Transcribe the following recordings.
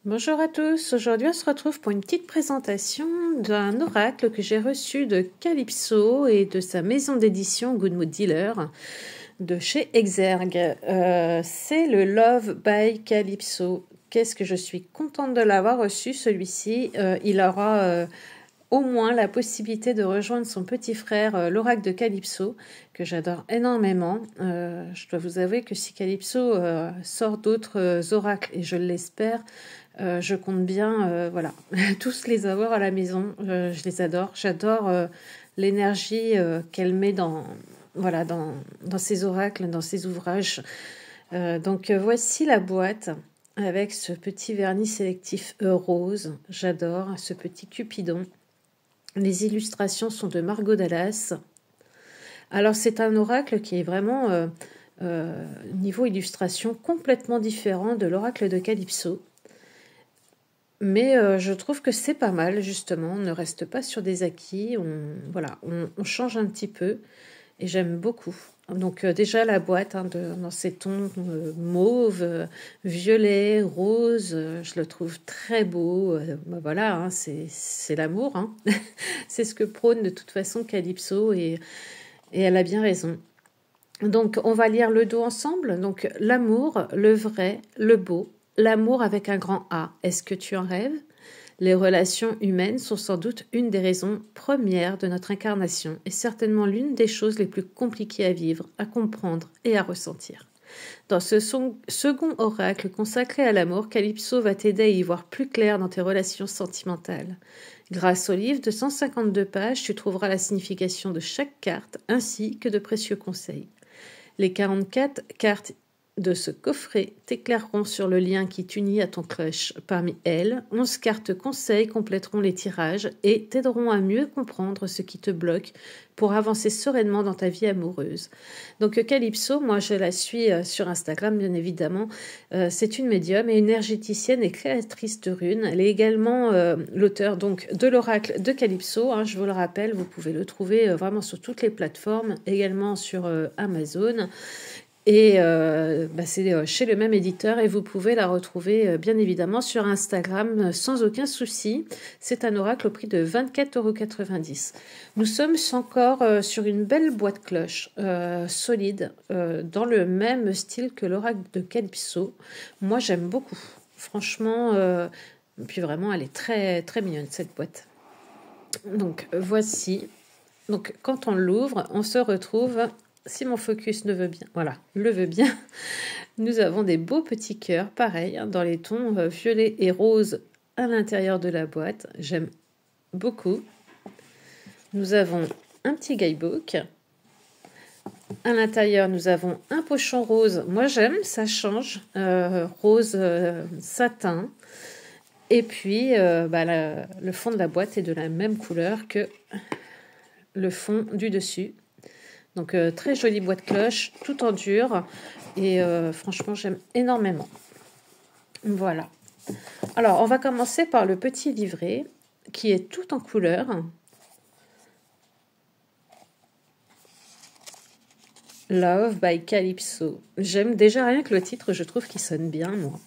Bonjour à tous, aujourd'hui on se retrouve pour une petite présentation d'un oracle que j'ai reçu de Calypso et de sa maison d'édition Good Mood Dealer de chez Exergue. C'est le Love by Calypso. Qu'est-ce que je suis contente de l'avoir reçu celui-ci. Il aura au moins la possibilité de rejoindre son petit frère, l'oracle de Calypso, que j'adore énormément. Je dois vous avouer que si Calypso sort d'autres oracles, et je l'espère, je compte bien voilà, tous les avoir à la maison. Je les adore. J'adore l'énergie qu'elle met voilà, dans ses oracles, dans ses ouvrages. Donc voici la boîte avec ce petit vernis sélectif rose. J'adore ce petit Cupidon. Les illustrations sont de Margot Dallas. Alors c'est un oracle qui est vraiment niveau illustration complètement différent de l'oracle de Calypso. Mais je trouve que c'est pas mal, justement. On ne reste pas sur des acquis. On change un petit peu. Et j'aime beaucoup. Donc déjà la boîte, dans ces tons mauve, violet, rose, je le trouve très beau. Voilà, c'est l'amour. C'est ce que prône de toute façon Calypso et elle a bien raison. Donc on va lire le dos ensemble. Donc l'amour, le vrai, le beau. L'amour avec un grand A. Est-ce que tu en rêves ? Les relations humaines sont sans doute une des raisons premières de notre incarnation et certainement l'une des choses les plus compliquées à vivre, à comprendre et à ressentir. Dans ce second oracle consacré à l'amour, Calypso va t'aider à y voir plus clair dans tes relations sentimentales. Grâce au livre de 152 pages, tu trouveras la signification de chaque carte ainsi que de précieux conseils. Les 44 cartes de ce coffret t'éclaireront sur le lien qui t'unit à ton crush. Parmi elles, 11 cartes conseils compléteront les tirages et t'aideront à mieux comprendre ce qui te bloque pour avancer sereinement dans ta vie amoureuse. Donc Calypso, moi je la suis sur Instagram bien évidemment. C'est une médium et énergéticienne et créatrice de runes. Elle est également l'auteur donc de l'oracle de Calypso. Je vous le rappelle, vous pouvez le trouver vraiment sur toutes les plateformes, également sur Amazon. Et c'est chez le même éditeur et vous pouvez la retrouver bien évidemment sur Instagram sans aucun souci. C'est un oracle au prix de 24,90 €. Nous sommes encore sur une belle boîte cloche solide dans le même style que l'oracle de Calypso. Moi j'aime beaucoup. Franchement, puis vraiment elle est très très mignonne cette boîte. Donc voici. Donc quand on l'ouvre, on se retrouve... Si mon focus le veut bien, nous avons des beaux petits cœurs, pareil, dans les tons violet et rose à l'intérieur de la boîte. J'aime beaucoup. Nous avons un petit guidebook. À l'intérieur, nous avons un pochon rose. Moi, j'aime, ça change. Rose satin. Et puis, le fond de la boîte est de la même couleur que le fond du dessus. Donc très jolie boîte cloche, tout en dur. Et franchement, j'aime énormément. Voilà. Alors, on va commencer par le petit livret qui est tout en couleur. Love by Calypso. J'aime déjà rien que le titre, je trouve qu'il sonne bien, moi.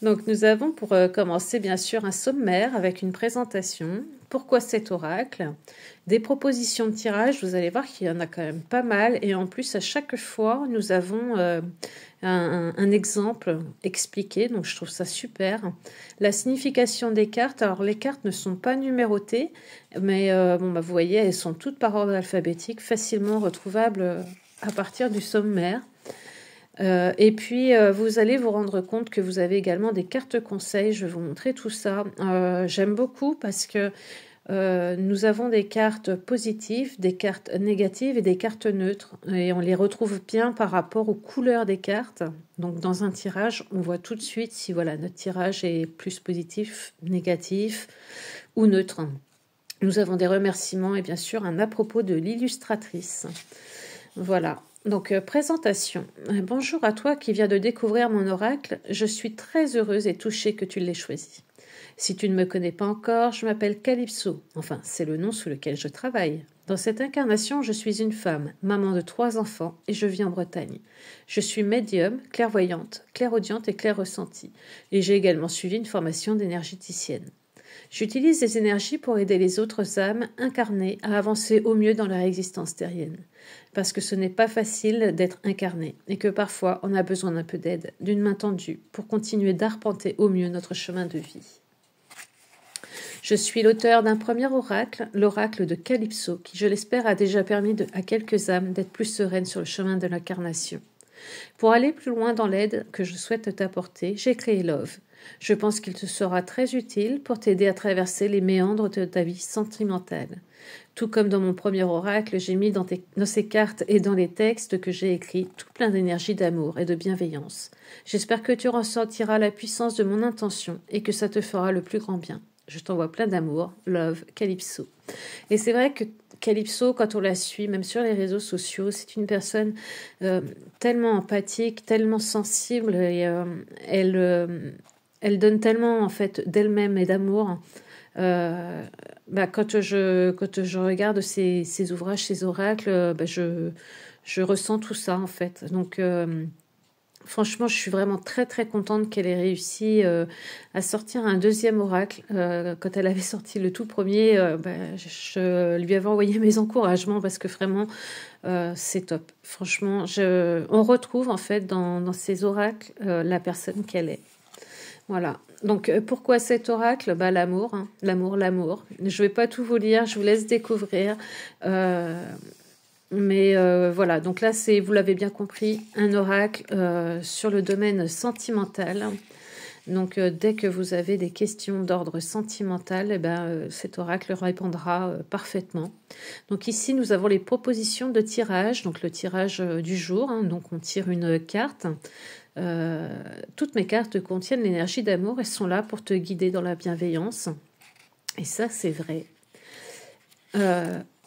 Donc nous avons pour commencer bien sûr un sommaire avec une présentation. Pourquoi cet oracle? Des propositions de tirage, vous allez voir qu'il y en a quand même pas mal. Et en plus, à chaque fois, nous avons un exemple expliqué. Donc je trouve ça super. La signification des cartes. Alors les cartes ne sont pas numérotées. Mais vous voyez, elles sont toutes par ordre alphabétique, facilement retrouvables à partir du sommaire. Et puis, vous allez vous rendre compte que vous avez également des cartes conseils. Je vais vous montrer tout ça. J'aime beaucoup parce que nous avons des cartes positives, des cartes négatives et des cartes neutres. Et on les retrouve bien par rapport aux couleurs des cartes. Donc, dans un tirage, on voit tout de suite si notre tirage est plus positif, négatif ou neutre. Nous avons des remerciements et bien sûr un à propos de l'illustratrice. Voilà. Donc, présentation. Bonjour à toi qui viens de découvrir mon oracle. Je suis très heureuse et touchée que tu l'aies choisi. Si tu ne me connais pas encore, je m'appelle Calypso. Enfin, c'est le nom sous lequel je travaille. Dans cette incarnation, je suis une femme, maman de 3 enfants, et je vis en Bretagne. Je suis médium, clairvoyante, clairaudiente et clairressentie, et j'ai également suivi une formation d'énergéticienne. J'utilise les énergies pour aider les autres âmes incarnées à avancer au mieux dans leur existence terrienne. Parce que ce n'est pas facile d'être incarné, et que parfois on a besoin d'un peu d'aide, d'une main tendue, pour continuer d'arpenter au mieux notre chemin de vie. Je suis l'auteur d'un premier oracle, l'oracle de Calypso, qui, je l'espère, a déjà permis à quelques âmes d'être plus sereines sur le chemin de l'incarnation. Pour aller plus loin dans l'aide que je souhaite t'apporter, j'ai créé Love. Je pense qu'il te sera très utile pour t'aider à traverser les méandres de ta vie sentimentale. Tout comme dans mon premier oracle, j'ai mis dans ces cartes et dans les textes que j'ai écrits tout plein d'énergie d'amour et de bienveillance. J'espère que tu ressentiras la puissance de mon intention et que ça te fera le plus grand bien. Je t'envoie plein d'amour, Love, Calypso. Et c'est vrai que Calypso, quand on la suit, même sur les réseaux sociaux, c'est une personne tellement empathique, tellement sensible, et elle donne tellement en fait d'elle-même et d'amour. Quand je regarde ses ouvrages, ses oracles, je ressens tout ça en fait. Donc franchement, je suis vraiment très très contente qu'elle ait réussi à sortir un deuxième oracle. Quand elle avait sorti le tout premier, je lui avais envoyé mes encouragements parce que vraiment, c'est top. Franchement, on retrouve en fait dans ces oracles la personne qu'elle est. Voilà. Donc, pourquoi cet oracle ? L'amour, hein. L'amour. Je vais pas tout vous lire, je vous laisse découvrir. Mais voilà, donc là, vous l'avez bien compris, un oracle sur le domaine sentimental. Donc, dès que vous avez des questions d'ordre sentimental, cet oracle répondra parfaitement. Donc ici, nous avons les propositions de tirage, donc le tirage du jour. Hein, donc, on tire une carte. Toutes mes cartes contiennent l'énergie d'amour et sont là pour te guider dans la bienveillance. Et ça, c'est vrai.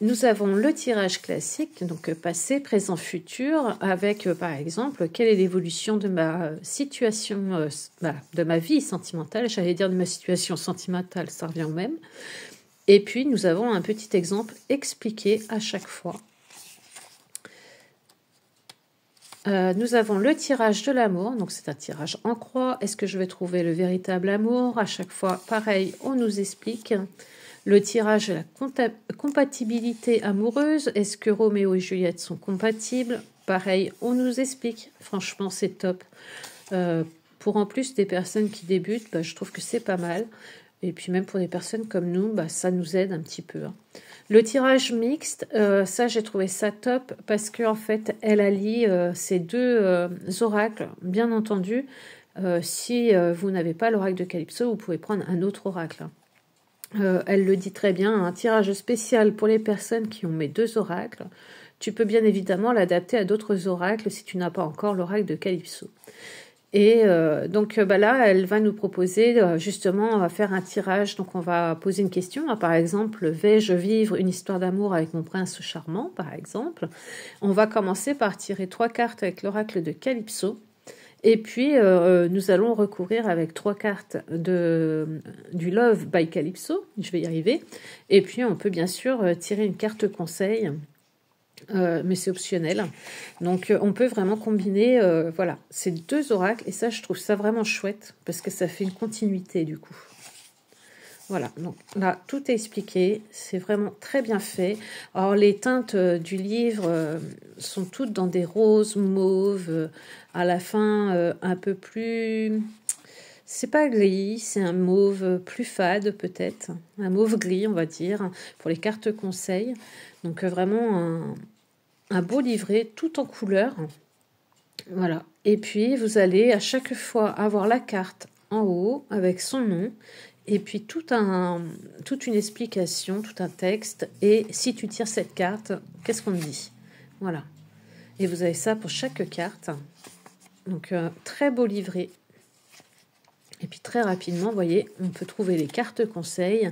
Nous avons le tirage classique, donc passé, présent, futur, avec par exemple quelle est l'évolution de ma situation, de ma vie sentimentale, j'allais dire de ma situation sentimentale, ça revient au même. Et puis nous avons un petit exemple expliqué à chaque fois. Nous avons le tirage de l'amour, donc c'est un tirage en croix. Est-ce que je vais trouver le véritable amour ? À chaque fois, pareil, on nous explique. Le tirage de la compatibilité amoureuse. Est-ce que Roméo et Juliette sont compatibles ? Pareil, on nous explique. Franchement, c'est top. Pour en plus des personnes qui débutent, je trouve que c'est pas mal. Et puis même pour des personnes comme nous, ça nous aide un petit peu. Hein. Le tirage mixte, ça j'ai trouvé ça top parce qu'en fait, elle allie ces deux oracles. Bien entendu, si vous n'avez pas l'oracle de Calypso, vous pouvez prendre un autre oracle. Elle le dit très bien, un tirage spécial pour les personnes qui ont mes 2 oracles. Tu peux bien évidemment l'adapter à d'autres oracles si tu n'as pas encore l'oracle de Calypso. Et donc là, elle va nous proposer justement faire un tirage. Donc on va poser une question, par exemple, vais-je vivre une histoire d'amour avec mon prince charmant, par exemple. On va commencer par tirer 3 cartes avec l'oracle de Calypso. Et puis, nous allons recourir avec 3 cartes du Love by Calypso. Je vais y arriver. Et puis, on peut bien sûr tirer une carte conseil, mais c'est optionnel. Donc, on peut vraiment combiner ces 2 oracles. Et ça, je trouve ça vraiment chouette parce que ça fait une continuité du coup. Voilà, donc là, tout est expliqué, c'est vraiment très bien fait. Alors, les teintes du livre sont toutes dans des roses, mauves, à la fin, un peu plus... C'est pas gris, c'est un mauve plus fade peut-être, un mauve gris, on va dire, pour les cartes conseils. Donc, vraiment un beau livret, tout en couleur. Voilà, et puis vous allez à chaque fois avoir la carte en haut avec son nom, et puis toute une explication, tout un texte. Et si tu tires cette carte, qu'est-ce qu'on dit ? Voilà. Et vous avez ça pour chaque carte. Donc, très beau livret. Et puis, très rapidement, vous voyez, on peut trouver les cartes conseils.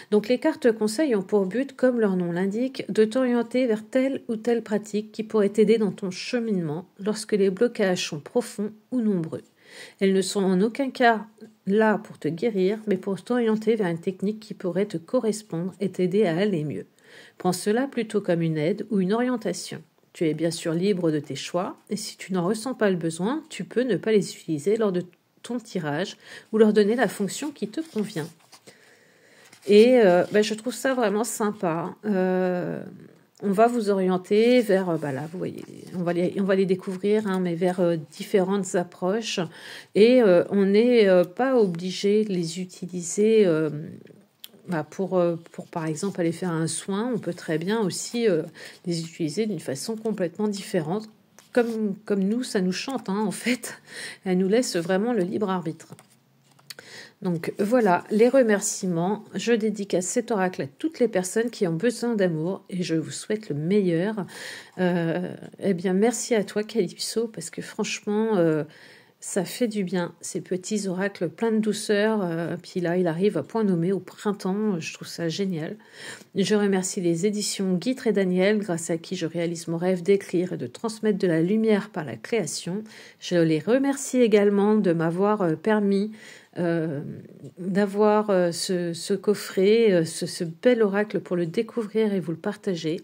Donc, les cartes conseils ont pour but, comme leur nom l'indique, de t'orienter vers telle ou telle pratique qui pourrait t'aider dans ton cheminement lorsque les blocages sont profonds ou nombreux. Elles ne sont en aucun cas là pour te guérir, mais pour t'orienter vers une technique qui pourrait te correspondre et t'aider à aller mieux. Prends cela plutôt comme une aide ou une orientation. Tu es bien sûr libre de tes choix, et si tu n'en ressens pas le besoin, tu peux ne pas les utiliser lors de ton tirage ou leur donner la fonction qui te convient. Et je trouve ça vraiment sympa. On va vous orienter vers, là, vous voyez, on va les découvrir, mais vers différentes approches. Et on n'est pas obligé de les utiliser pour, par exemple, aller faire un soin. On peut très bien aussi les utiliser d'une façon complètement différente. Comme nous, ça nous chante, en fait. Elle nous laisse vraiment le libre arbitre. Donc voilà, les remerciements. Je dédicace cet oracle à toutes les personnes qui ont besoin d'amour et je vous souhaite le meilleur. Merci à toi Calypso, parce que franchement, ça fait du bien, ces petits oracles pleins de douceur. Puis là, il arrive à point nommé au printemps, je trouve ça génial. Je remercie les éditions Guitre et Daniel, grâce à qui je réalise mon rêve d'écrire et de transmettre de la lumière par la création. Je les remercie également de m'avoir permis d'avoir ce coffret, ce bel oracle pour le découvrir et vous le partager.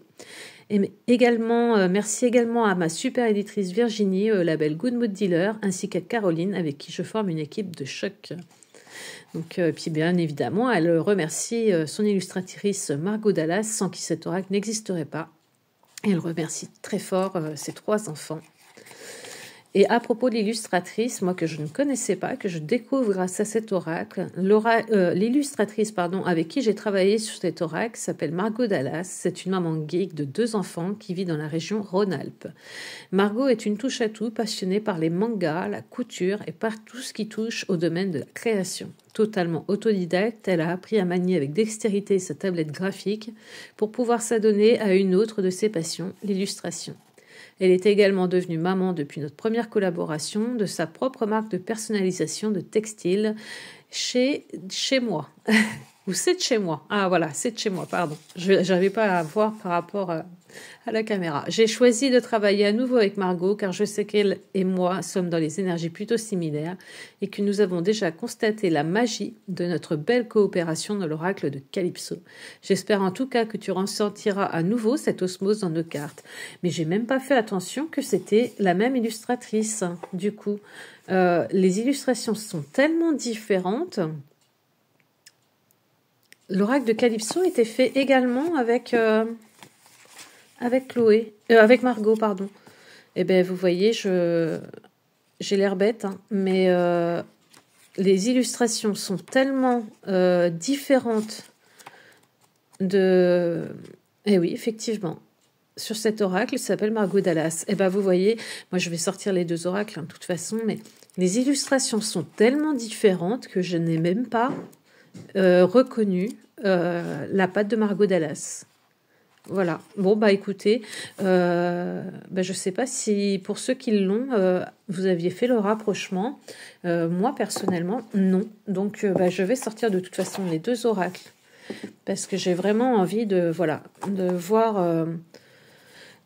Et également, merci également à ma super éditrice Virginie, label Good Mood Dealer, ainsi qu'à Caroline, avec qui je forme une équipe de choc. Donc, puis bien évidemment, elle remercie son illustratrice Margot Dallas, sans qui cet oracle n'existerait pas. Et elle remercie très fort ses 3 enfants. Et à propos de l'illustratrice, moi que je ne connaissais pas, que je découvre grâce à cet oracle, l'illustratrice avec qui j'ai travaillé sur cet oracle s'appelle Margot Dallas. C'est une maman geek de 2 enfants qui vit dans la région Rhône-Alpes. Margot est une touche-à-tout passionnée par les mangas, la couture et par tout ce qui touche au domaine de la création. Totalement autodidacte, elle a appris à manier avec dextérité sa tablette graphique pour pouvoir s'adonner à une autre de ses passions, l'illustration. Elle est également devenue maman depuis notre première collaboration de sa propre marque de personnalisation de textiles chez moi. Ou c'est de chez moi. Ah voilà, c'est de chez moi, pardon. Je n'arrivais pas à voir par rapport à la caméra. J'ai choisi de travailler à nouveau avec Margot car je sais qu'elle et moi sommes dans les énergies plutôt similaires et que nous avons déjà constaté la magie de notre belle coopération dans l'oracle de Calypso. J'espère en tout cas que tu ressentiras à nouveau cette osmose dans nos cartes. Mais j'ai même pas fait attention que c'était la même illustratrice. Du coup, les illustrations sont tellement différentes. L'oracle de Calypso était fait également avec avec Margot, pardon. Eh bien, vous voyez, j'ai l'air bête, mais les illustrations sont tellement différentes Eh oui, effectivement. Sur cet oracle, il s'appelle Margot Dallas. Eh bien, vous voyez, moi, je vais sortir les 2 oracles, de toute façon, mais les illustrations sont tellement différentes que je n'ai même pas reconnu la patte de Margot Dallas. Voilà. Bon, écoutez, je sais pas si pour ceux qui l'ont, vous aviez fait le rapprochement. Moi, personnellement, non. Donc, je vais sortir de toute façon les 2 oracles parce que j'ai vraiment envie de voir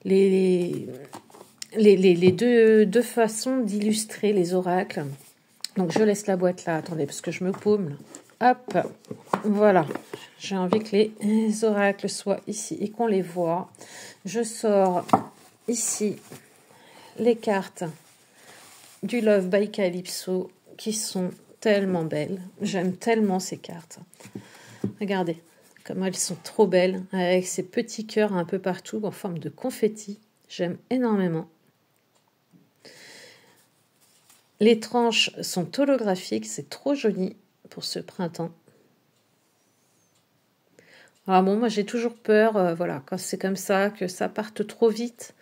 les deux façons d'illustrer les oracles. Donc, je laisse la boîte là. Attendez, parce que je me paume. Hop, voilà. J'ai envie que les oracles soient ici et qu'on les voit. Je sors ici les cartes du Love by Calypso qui sont tellement belles. J'aime tellement ces cartes. Regardez comme elles sont trop belles avec ces petits cœurs un peu partout en forme de confetti. J'aime énormément. Les tranches sont holographiques, c'est trop joli pour ce printemps. Ah bon, moi j'ai toujours peur, quand c'est comme ça, que ça parte trop vite.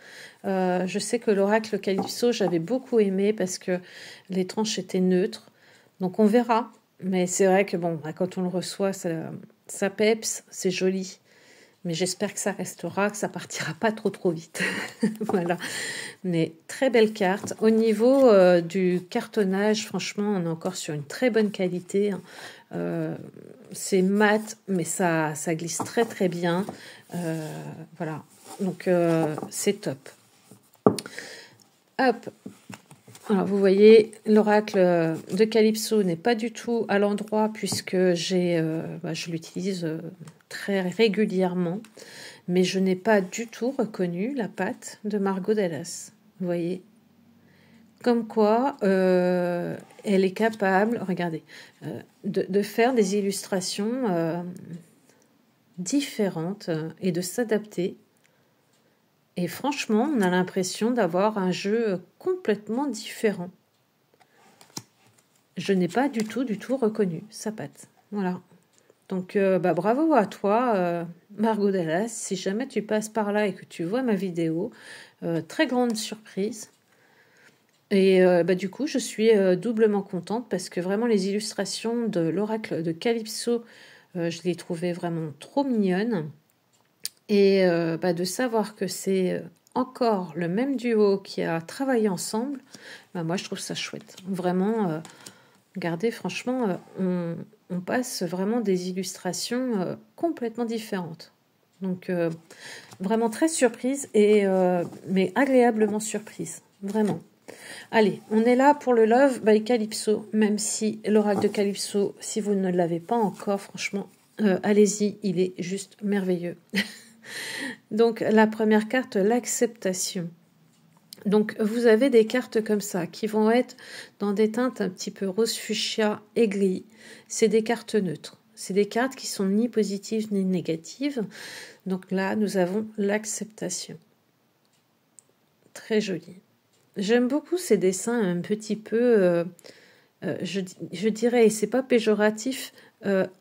Je sais que l'oracle Calypso, j'avais beaucoup aimé parce que les tranches étaient neutres. Donc on verra. Mais c'est vrai que quand on le reçoit, ça peps, c'est joli. Mais j'espère que ça restera, que ça partira pas trop vite. Voilà. Mais très belle carte. Au niveau du cartonnage, franchement, on est encore sur une très bonne qualité. C'est mat, mais ça glisse très bien. Voilà. Donc, c'est top. Hop. Alors, vous voyez, l'oracle de Calypso n'est pas du tout à l'endroit puisque je l'utilise très régulièrement. mais je n'ai pas du tout reconnu la patte de Margot Dallas. Vous voyez? Comme quoi, elle est capable, regardez, de faire des illustrations différentes et de s'adapter. Et franchement, on a l'impression d'avoir un jeu complètement différent. Je n'ai pas du tout reconnu sa patte. Voilà. Donc, bravo à toi, Margot Dallas. Si jamais tu passes par là et que tu vois ma vidéo, très grande surprise. Et du coup, je suis doublement contente parce que vraiment les illustrations de l'oracle de Calypso, je les trouvais vraiment trop mignonnes. Et de savoir que c'est encore le même duo qui a travaillé ensemble, moi je trouve ça chouette. Vraiment, regardez, franchement, on passe vraiment des illustrations complètement différentes. Donc vraiment très surprise, mais agréablement surprise, vraiment. Allez, on est là pour le Love by Calypso, même si l'oracle de Calypso, si vous ne l'avez pas encore, franchement, allez-y, il est juste merveilleux. Donc la première carte, l'acceptation. Donc vous avez des cartes comme ça qui vont être dans des teintes un petit peu rose fuchsia et gris. C'est des cartes neutres. C'est des cartes qui sont ni positives ni négatives. Donc là, nous avons l'acceptation. Très joli. J'aime beaucoup ces dessins un petit peu, je dirais, et c'est pas péjoratif,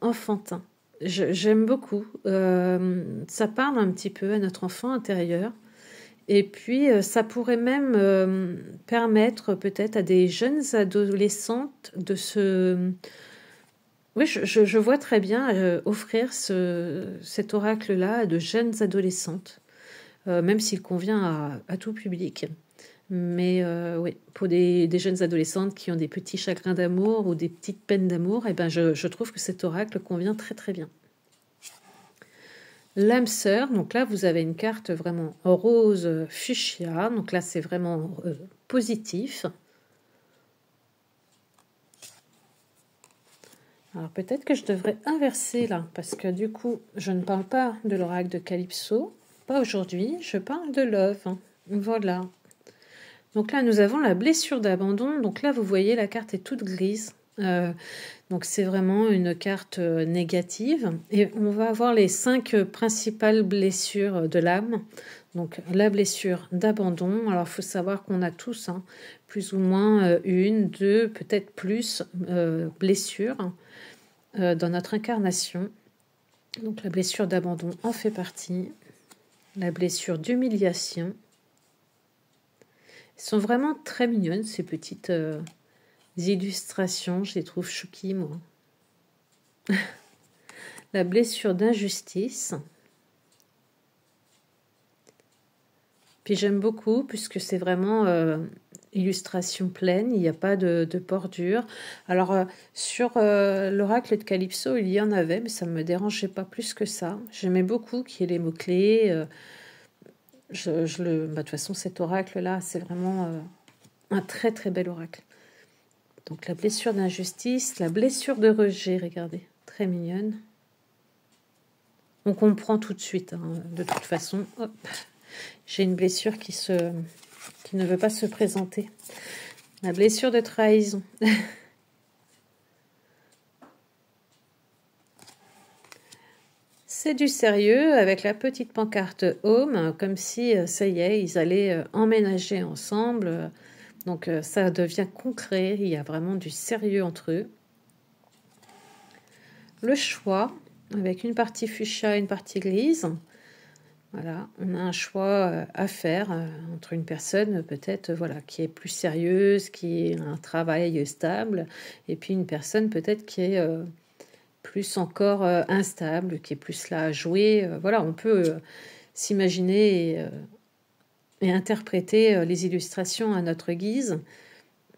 enfantin. J'aime beaucoup. Ça parle un petit peu à notre enfant intérieur. Et puis, ça pourrait même permettre peut-être à des jeunes adolescentes de se... Oui, je vois très bien offrir cet oracle-là à de jeunes adolescentes, même s'il convient à tout public. Mais oui, pour des jeunes adolescentes qui ont des petits chagrins d'amour ou des petites peines d'amour, je trouve que cet oracle convient très très bien. L'âme sœur, donc là vous avez une carte vraiment rose fuchsia, donc là c'est vraiment positif. Alors peut-être que je devrais inverser là, parce que du coup je ne parle pas de l'oracle de Calypso, pas aujourd'hui, je parle de Love. Voilà. Donc là nous avons la blessure d'abandon, donc là vous voyez la carte est toute grise. Donc c'est vraiment une carte négative et on va avoir les 5 principales blessures de l'âme. Donc la blessure d'abandon, alors il faut savoir qu'on a tous plus ou moins une, deux, peut-être plus blessures dans notre incarnation. Donc la blessure d'abandon en fait partie. La blessure d'humiliation. Elles sont vraiment très mignonnes ces petites illustrations, je les trouve chouki, moi. La blessure d'injustice. Puis j'aime beaucoup puisque c'est vraiment illustration pleine, il n'y a pas de bordure. Alors sur l'oracle de Calypso, il y en avait, mais ça ne me dérangeait pas plus que ça. J'aimais beaucoup qu'il y ait les mots-clés. De toute façon, cet oracle-là, c'est vraiment un très très bel oracle. Donc la blessure d'injustice, la blessure de rejet, regardez, très mignonne. On comprend tout de suite, de toute façon. Hop, j'ai une blessure qui ne veut pas se présenter. La blessure de trahison. C'est du sérieux avec la petite pancarte Home, comme si, ça y est, ils allaient emménager ensemble. Donc ça devient concret, il y a vraiment du sérieux entre eux. Le choix, avec une partie fuchsia et une partie grise. Voilà, on a un choix à faire entre une personne peut-être qui est plus sérieuse, qui a un travail stable, et puis une personne peut-être qui est plus encore instable, qui est plus là à jouer. Voilà, on peut s'imaginer et interpréter les illustrations à notre guise,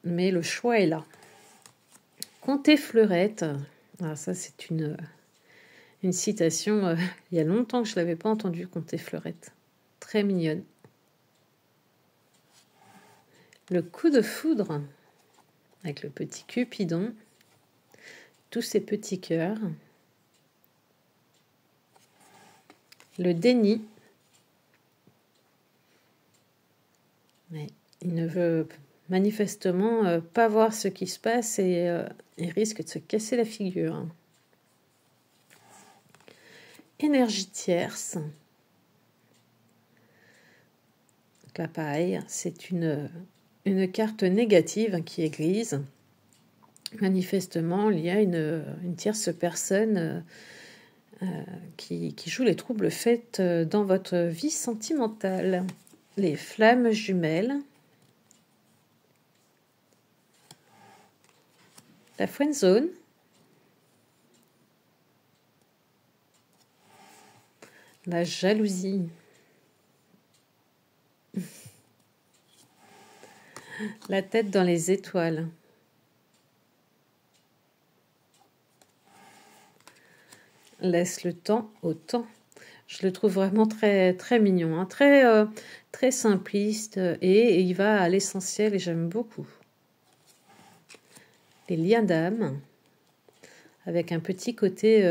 mais le choix est là. Comptez fleurette. Alors ça, c'est une citation, il y a longtemps que je ne l'avais pas entendue, Comptez fleurette. Très mignonne. Le coup de foudre, avec le petit Cupidon, tous ces petits cœurs. Le déni, Mais il ne veut manifestement pas voir ce qui se passe et il risque de se casser la figure. Énergie tierce. Là, pareil, c'est une carte négative qui est grise. Manifestement, il y a une tierce personne qui joue les troubles faits dans votre vie sentimentale. Les flammes jumelles. La friend zone. La jalousie. La tête dans les étoiles. Laisse le temps au temps. Je le trouve vraiment très, très mignon, hein, très simpliste et il va à l'essentiel et j'aime beaucoup. Les liens d'âme, avec un petit côté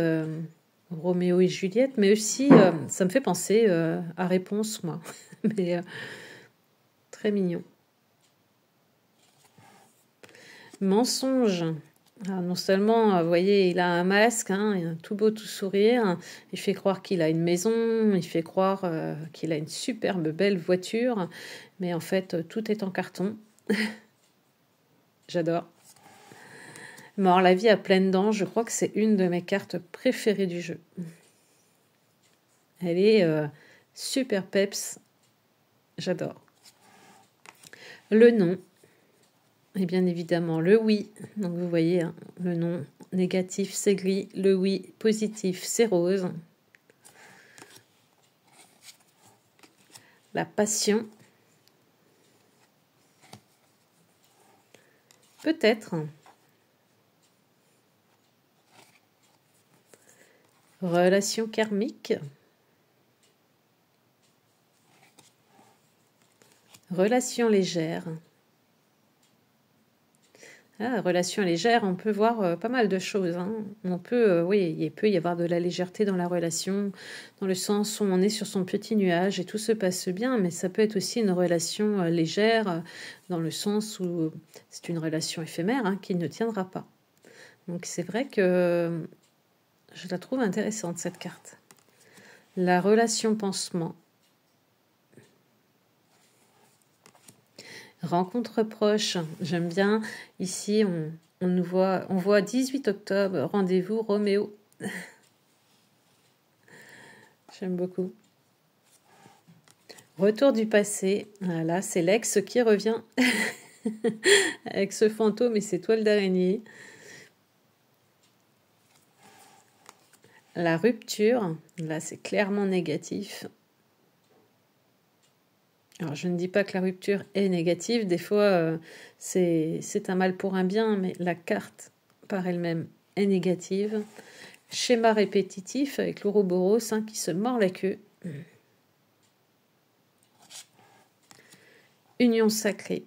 Roméo et Juliette, mais aussi ça me fait penser à Réponse, moi. Mais très mignon. Mensonge. Alors, non seulement, vous voyez, il a un masque, hein, il a un tout beau, tout sourire, il fait croire qu'il a une maison, il fait croire qu'il a une superbe belle voiture, mais en fait, tout est en carton. J'adore. Mort la vie à pleines dents, je crois que c'est une de mes cartes préférées du jeu. Elle est super peps, j'adore. Le nom. Et bien évidemment, le oui. Donc vous voyez, hein, le non négatif, c'est gris. Le oui positif, c'est rose. La passion. Peut-être. Relation karmique. Relation légère. Ah, relation légère, on peut voir pas mal de choses. Hein. On peut, oui, il peut y avoir de la légèreté dans la relation, dans le sens où on est sur son petit nuage et tout se passe bien, mais ça peut être aussi une relation légère, dans le sens où c'est une relation éphémère hein, qui ne tiendra pas. Donc c'est vrai que je la trouve intéressante, cette carte. La relation pansement. Rencontre proche, j'aime bien. Ici, on voit 18 octobre, rendez-vous Roméo. J'aime beaucoup. Retour du passé, voilà, c'est l'ex qui revient avec ce fantôme et ses toiles d'araignée. La rupture, là c'est clairement négatif. Alors, je ne dis pas que la rupture est négative. Des fois, c'est un mal pour un bien, mais la carte par elle-même est négative. Schéma répétitif avec l'Ouroboros hein, qui se mord la queue. Union sacrée.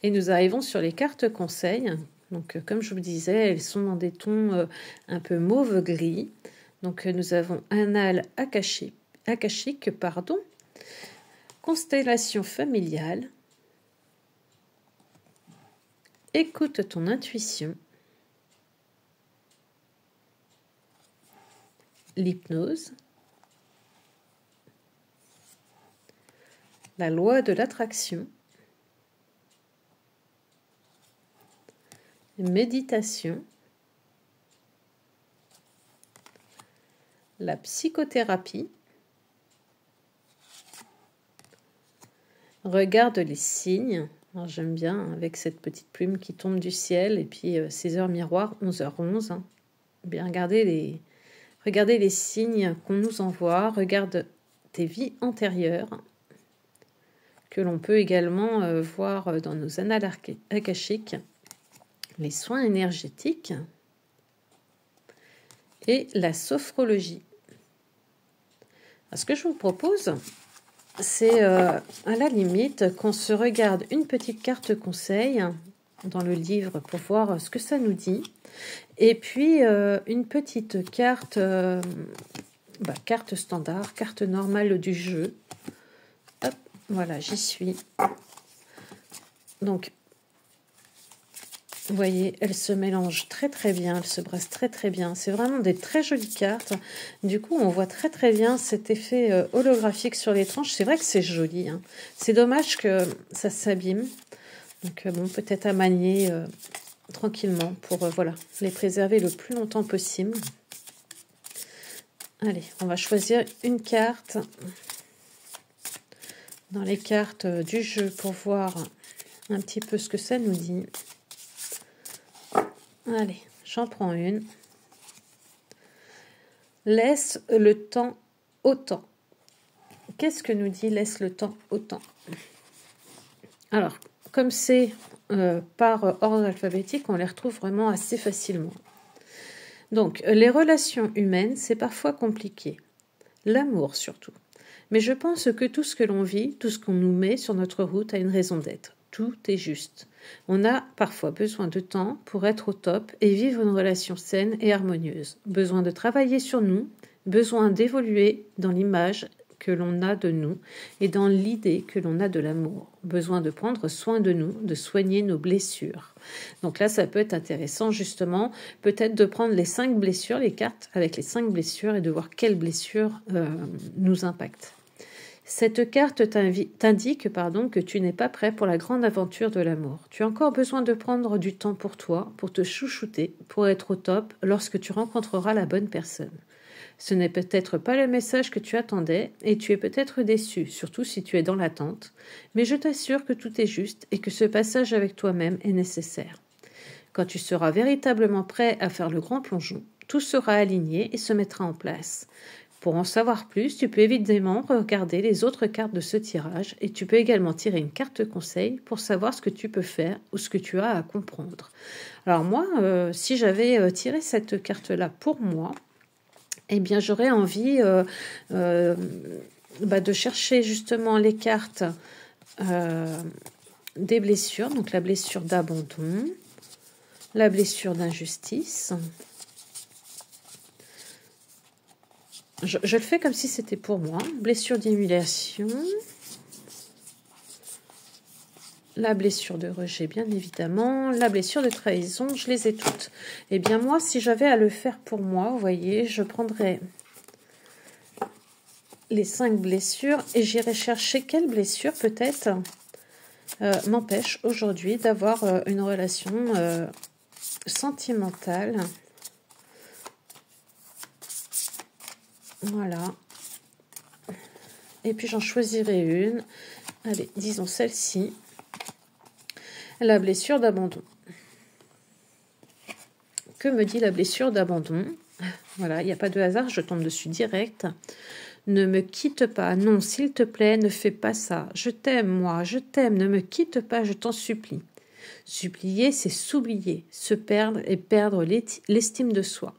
Et nous arrivons sur les cartes conseils. Donc, comme je vous disais, elles sont dans des tons un peu mauve-gris. Donc, nous avons Annales akashique, constellation familiale, écoute ton intuition, l'hypnose, la loi de l'attraction, méditation, la psychothérapie, regarde les signes. Alors, j'aime bien avec cette petite plume qui tombe du ciel et puis 6 heures miroir, 11h11. Hein. Bien regardez les signes qu'on nous envoie. Regarde tes vies antérieures que l'on peut également voir dans nos annales akashiques. Les soins énergétiques et la sophrologie. Alors, ce que je vous propose, c'est à la limite qu'on se regarde une petite carte conseil dans le livre pour voir ce que ça nous dit. Et puis une petite carte carte standard, carte normale du jeu. Hop, voilà, j'y suis. Donc, vous voyez, elles se mélangent très très bien, elles se brassent très très bien. C'est vraiment des très jolies cartes. Du coup, on voit très très bien cet effet holographique sur les tranches. C'est vrai que c'est joli, hein. C'est dommage que ça s'abîme. Donc bon, peut-être à manier tranquillement pour voilà, les préserver le plus longtemps possible. Allez, on va choisir une carte dans les cartes du jeu pour voir un petit peu ce que ça nous dit. Allez, j'en prends une. Laisse le temps au temps. Qu'est-ce que nous dit laisse le temps au temps? Alors, comme c'est par ordre alphabétique, on les retrouve vraiment assez facilement. Donc, les relations humaines, c'est parfois compliqué. L'amour surtout. Mais je pense que tout ce que l'on vit, tout ce qu'on nous met sur notre route a une raison d'être. Tout est juste. On a parfois besoin de temps pour être au top et vivre une relation saine et harmonieuse. Besoin de travailler sur nous, besoin d'évoluer dans l'image que l'on a de nous et dans l'idée que l'on a de l'amour. Besoin de prendre soin de nous, de soigner nos blessures. Donc là, ça peut être intéressant justement, peut-être de prendre les 5 blessures, les cartes avec les 5 blessures et de voir quelles blessures nous impactent. Cette carte t'indique que tu n'es pas prêt pour la grande aventure de l'amour. Tu as encore besoin de prendre du temps pour toi, pour te chouchouter, pour être au top lorsque tu rencontreras la bonne personne. Ce n'est peut-être pas le message que tu attendais et tu es peut-être déçu, surtout si tu es dans l'attente, mais je t'assure que tout est juste et que ce passage avec toi-même est nécessaire. Quand tu seras véritablement prêt à faire le grand plongeon, tout sera aligné et se mettra en place. Pour en savoir plus, tu peux évidemment regarder les autres cartes de ce tirage et tu peux également tirer une carte conseil pour savoir ce que tu peux faire ou ce que tu as à comprendre. Alors moi, si j'avais tiré cette carte-là pour moi, eh bien j'aurais envie de chercher justement les cartes des blessures, donc la blessure d'abandon, la blessure d'injustice. Je le fais comme si c'était pour moi. Blessure d'humiliation. La blessure de rejet, bien évidemment. La blessure de trahison, je les ai toutes. Eh bien, moi, si j'avais à le faire pour moi, vous voyez, je prendrais les 5 blessures et j'irais chercher quelle blessure, peut-être, m'empêche aujourd'hui d'avoir une relation sentimentale. Voilà. Et puis j'en choisirai une. Allez, disons celle-ci. La blessure d'abandon. Que me dit la blessure d'abandon? Voilà, il n'y a pas de hasard, je tombe dessus direct. Ne me quitte pas. Non, s'il te plaît, ne fais pas ça. Je t'aime, moi, je t'aime. Ne me quitte pas, je t'en supplie. Supplier, c'est s'oublier, se perdre et perdre l'estime de soi.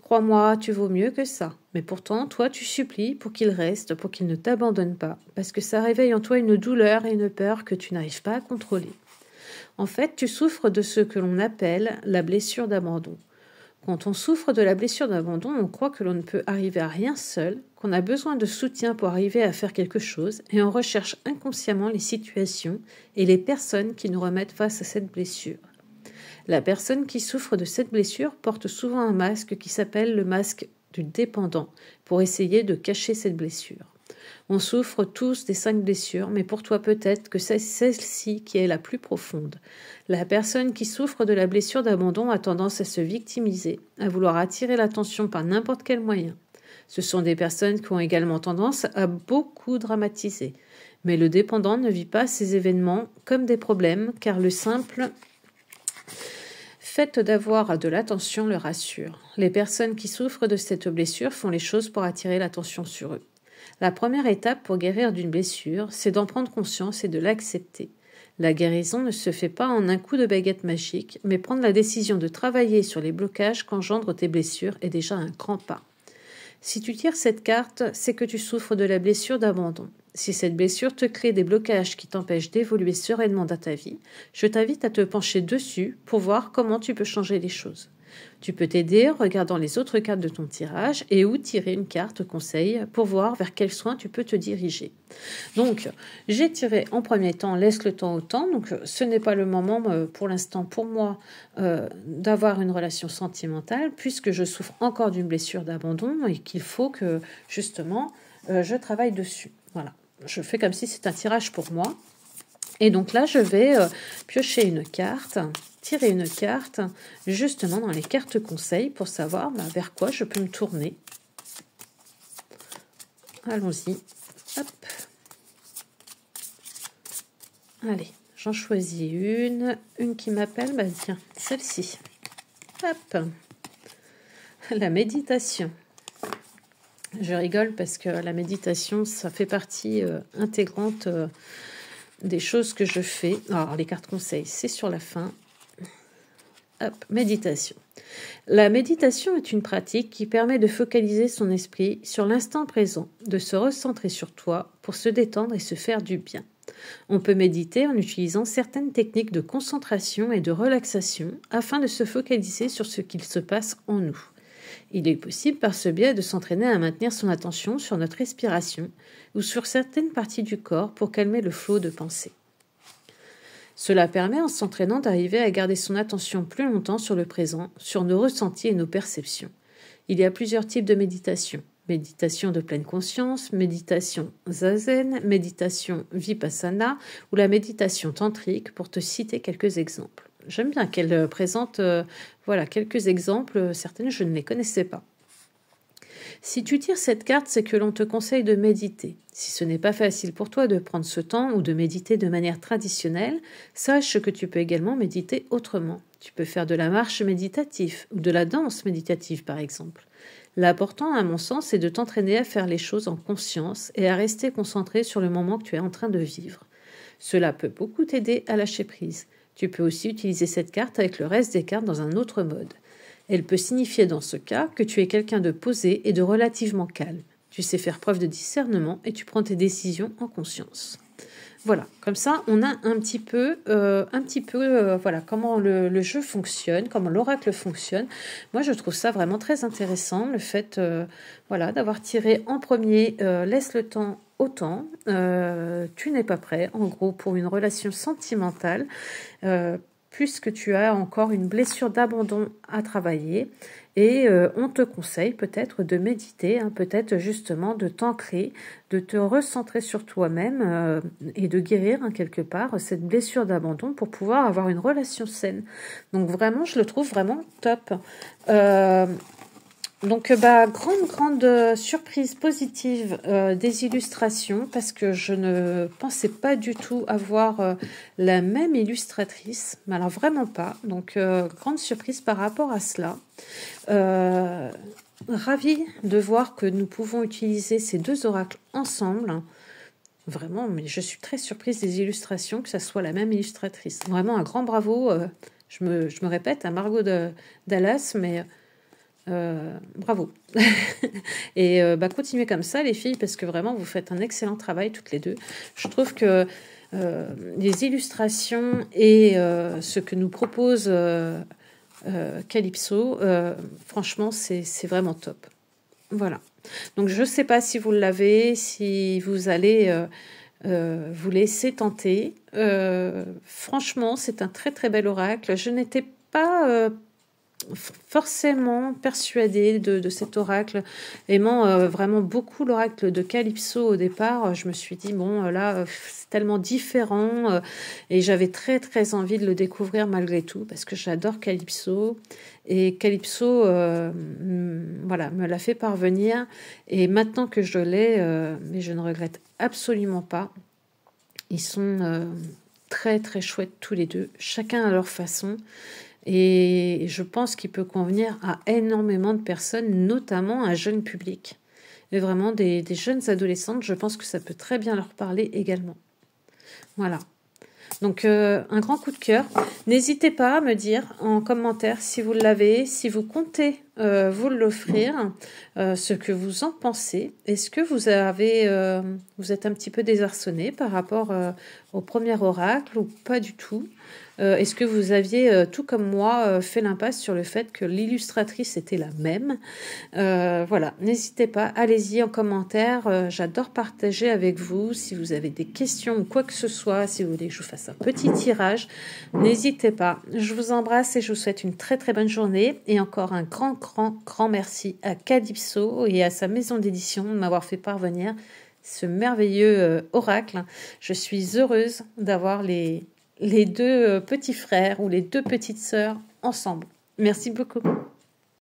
Crois-moi, tu vaux mieux que ça. Mais pourtant, toi, tu supplies pour qu'il reste, pour qu'il ne t'abandonne pas, parce que ça réveille en toi une douleur et une peur que tu n'arrives pas à contrôler. En fait, tu souffres de ce que l'on appelle la blessure d'abandon. Quand on souffre de la blessure d'abandon, on croit que l'on ne peut arriver à rien seul, qu'on a besoin de soutien pour arriver à faire quelque chose, et on recherche inconsciemment les situations et les personnes qui nous remettent face à cette blessure. La personne qui souffre de cette blessure porte souvent un masque qui s'appelle le masque du dépendant pour essayer de cacher cette blessure. On souffre tous des 5 blessures, mais pour toi peut-être que c'est celle-ci qui est la plus profonde. La personne qui souffre de la blessure d'abandon a tendance à se victimiser, à vouloir attirer l'attention par n'importe quel moyen. Ce sont des personnes qui ont également tendance à beaucoup dramatiser. Mais le dépendant ne vit pas ces événements comme des problèmes, car le simple fait d'avoir de l'attention le rassure. Les personnes qui souffrent de cette blessure font les choses pour attirer l'attention sur eux. La première étape pour guérir d'une blessure, c'est d'en prendre conscience et de l'accepter. La guérison ne se fait pas en un coup de baguette magique, mais prendre la décision de travailler sur les blocages qu'engendrent tes blessures est déjà un grand pas. Si tu tires cette carte, c'est que tu souffres de la blessure d'abandon. Si cette blessure te crée des blocages qui t'empêchent d'évoluer sereinement dans ta vie, je t'invite à te pencher dessus pour voir comment tu peux changer les choses. Tu peux t'aider en regardant les autres cartes de ton tirage et ou tirer une carte conseil pour voir vers quel soin tu peux te diriger. Donc, j'ai tiré en premier temps, laisse le temps au temps. Donc, ce n'est pas le moment pour l'instant pour moi d'avoir une relation sentimentale puisque je souffre encore d'une blessure d'abandon et qu'il faut que justement je travaille dessus. Voilà, je fais comme si c'est un tirage pour moi. Et donc là, je vais piocher une carte, tirer une carte, justement dans les cartes conseils pour savoir vers quoi je peux me tourner. Allons-y. Hop. Allez, j'en choisis une qui m'appelle, tiens, celle-ci. Hop. La méditation. Je rigole parce que la méditation, ça fait partie intégrante des choses que je fais. Alors, les cartes conseils, c'est sur la fin. Hop, méditation. La méditation est une pratique qui permet de focaliser son esprit sur l'instant présent, de se recentrer sur toi pour se détendre et se faire du bien. On peut méditer en utilisant certaines techniques de concentration et de relaxation afin de se focaliser sur ce qu'il se passe en nous. Il est possible par ce biais de s'entraîner à maintenir son attention sur notre respiration ou sur certaines parties du corps pour calmer le flot de pensée. Cela permet en s'entraînant d'arriver à garder son attention plus longtemps sur le présent, sur nos ressentis et nos perceptions. Il y a plusieurs types de méditation. Méditation de pleine conscience, méditation zazen, méditation vipassana ou la méditation tantrique pour te citer quelques exemples. J'aime bien qu'elle présente quelques exemples, certaines je ne les connaissais pas. Si tu tires cette carte, c'est que l'on te conseille de méditer. Si ce n'est pas facile pour toi de prendre ce temps ou de méditer de manière traditionnelle, sache que tu peux également méditer autrement. Tu peux faire de la marche méditative ou de la danse méditative par exemple. L'important, à mon sens, c'est de t'entraîner à faire les choses en conscience et à rester concentré sur le moment que tu es en train de vivre. Cela peut beaucoup t'aider à lâcher prise. Tu peux aussi utiliser cette carte avec le reste des cartes dans un autre mode. Elle peut signifier dans ce cas que tu es quelqu'un de posé et de relativement calme. Tu sais faire preuve de discernement et tu prends tes décisions en conscience. Voilà, comme ça, on a un petit peu comment le jeu fonctionne, comment l'oracle fonctionne. Moi, je trouve ça vraiment très intéressant, le fait d'avoir tiré en premier, laisse le temps au temps, tu n'es pas prêt, en gros, pour une relation sentimentale, puisque tu as encore une blessure d'abandon à travailler. Et on te conseille peut-être de méditer, peut-être justement de t'ancrer, de te recentrer sur toi-même et de guérir quelque part cette blessure d'abandon pour pouvoir avoir une relation saine. Donc vraiment, je le trouve vraiment top. Donc, grande surprise positive des illustrations parce que je ne pensais pas du tout avoir la même illustratrice, mais alors vraiment pas. Donc, grande surprise par rapport à cela. Ravie de voir que nous pouvons utiliser ces deux oracles ensemble. Vraiment, mais je suis très surprise des illustrations, que ça soit la même illustratrice. Vraiment un grand bravo. Je me répète à Margot Dallas, mais... bravo. Et continuez comme ça les filles parce que vraiment vous faites un excellent travail toutes les deux. Je trouve que les illustrations et ce que nous propose Calypso, franchement c'est vraiment top. Voilà. Donc je ne sais pas si vous l'avez, si vous allez vous laisser tenter. Franchement c'est un très très bel oracle. Je n'étais pas forcément persuadée de cet oracle, aimant vraiment beaucoup l'oracle de Calypso au départ. Je me suis dit là c'est tellement différent et j'avais très très envie de le découvrir malgré tout parce que j'adore Calypso et Calypso me l'a fait parvenir et maintenant que je l'ai, mais je ne regrette absolument pas. Ils sont très très chouettes tous les deux, chacun à leur façon. Et je pense qu'il peut convenir à énormément de personnes, notamment à un jeune public. Et vraiment, des jeunes adolescentes, je pense que ça peut très bien leur parler également. Voilà. Donc, un grand coup de cœur. N'hésitez pas à me dire en commentaire si vous l'avez, si vous comptez vous l'offrir, ce que vous en pensez. Est-ce que vous êtes un petit peu désarçonné par rapport au premier oracle ou pas du tout? Est-ce que vous aviez, tout comme moi, fait l'impasse sur le fait que l'illustratrice était la même? Voilà, n'hésitez pas, allez-y en commentaire. J'adore partager avec vous. Si vous avez des questions ou quoi que ce soit, si vous voulez que je vous fasse un petit tirage, n'hésitez pas. Je vous embrasse et je vous souhaite une très très bonne journée. Et encore un grand merci à Calypso et à sa maison d'édition de m'avoir fait parvenir ce merveilleux oracle. Je suis heureuse d'avoir les deux petits frères ou les deux petites sœurs ensemble. Merci beaucoup.